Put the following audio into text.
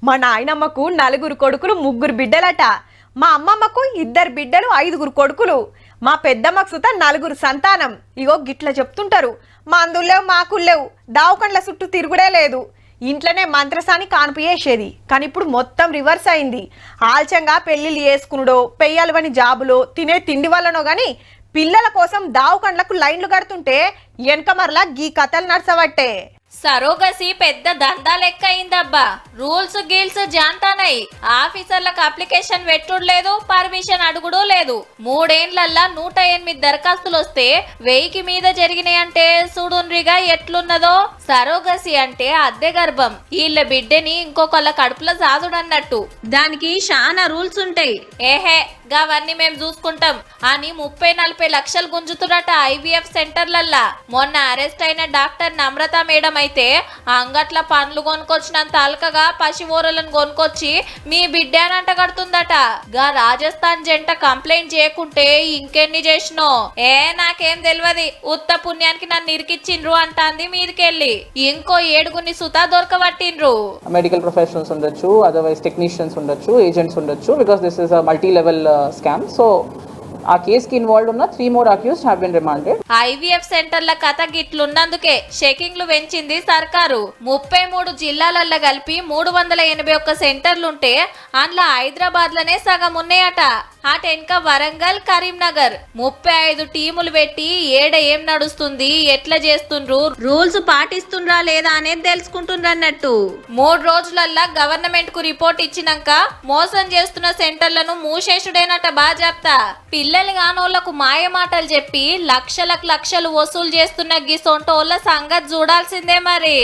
మా నాయనమ్మకు 4 కొడుకులు 3 బిడ్డలట. మా అమ్మమ్మకు 2 బిడ్డలు 5 కొడుకులు. మా పెద్దమ్మకు సుత 4 సంతానం. ఇగో గిట్ల చెప్తుంటారు. మా అందులేవు మాకు లేవు, దావకండ్ల చుట్టూ తిరుగుడే లేదు. ఇంట్లోనే మంత్రసాని కాన్పు చేసేది. కానీ ఇప్పుడు మొత్తం రివర్స్ అయింది. ఆల్చంగా పెళ్లిళ్ళు చేసుకునుడో, పెయ్యాలవని జాబులో, తినే తిండి వల్లనో గాని పిల్లల కోసం దావకండ్లకు లైన్లు కడుతుంటే వెనక మరలా గీ కథలు నడసవట్టే. సరోగసి పెద్ద దందా లెక్క అయిందబ్బా. రూల్స్ గీల్స్ జాంతానయి. ఆఫీసర్లకు అప్లికేషన్ పెట్టుడు లేదు, పర్మిషన్ అడుగుడు లేదు. 3 ఏండ్లల్లా 108 దరఖాస్తులు వస్తే 1000కి మీద జరిగినాయంటే చూడుండ్రిగా ఎట్లున్నదో. సరోగసి అంటే అద్దె గర్భం. వీళ్ళ బిడ్డని ఇంకొకళ్ళ కడుపులో సాదుడన్నట్టు. దానికి చాలా రూల్స్ ఉంటాయి. ఏహే గవన్నీ మేము చూసుకుంటాం అని 30-40 లక్షలు గుంజుతున్నట IVF సెంటర్లల్లా. మొన్న అరెస్ట్ అయిన డాక్టర్ నమ్రత మేడం అయితే అంగట్ల పండ్లు కొనుకొచ్చినంత అల్కగా పసివోరలను కొనుకొచ్చి మీ బిడ్డ అంట కడుతుందట. గా రాజస్థాన్ జంట కంప్లైంట్ చేయకుంటే ఇంకెన్ని చేసినో. నాకేం తెలియదు, ఉత్త పుణ్యానికి నన్ను ఇరికిచ్చిండ్రు అంటాంది మీదికెళ్ళి. ఇంకో 7 సుతా దొరకబట్టిండ్రు. మెడికల్ ప్రొఫెషనల్స్ ఉండొచ్చు, అదర్వైజ్ టెక్నీషియన్స్ ఉండొచ్చు, ఏజెంట్స్ ఉండొచ్చు, because this is a multi level scam. So ఆ కేసుకి ఇన్వాల్వ్ ఉన్న 3 more accused have been remanded. IVF సెంటర్ల కథ గిట్లున్నందుకే చెకింగ్లు పెంచింది సర్కారు. 33 జిల్లాలల్లో కలిపి 381 సెంటర్లుంటే అందులో హైదరాబాద్ లోనే సగం ఉన్నాయట. అటెన్క వరంగల్, కరీంనగర్ 35 టీములు పెట్టి ఏడ ఏం నడుస్తుంది, ఎట్లా చేస్తుండ్రు, రూల్స్ పాటిస్తుండ్రా లేదా అనేది తెలుసుకుంటుండ్రు అన్నట్టు. 3 రోజులల్లా గవర్నమెంట్ కు రిపోర్ట్ ఇచ్చినాక మోసం చేస్తున్న సెంటర్లను మూసేసుడేనట బాజాప్తా. పిల్లలు కానోళ్లకు మాయ మాటలు చెప్పి లక్షలకు లక్షలు వసూలు చేస్తున్న గిసొంటోళ్ళ సంగతి చూడాల్సిందే మరి.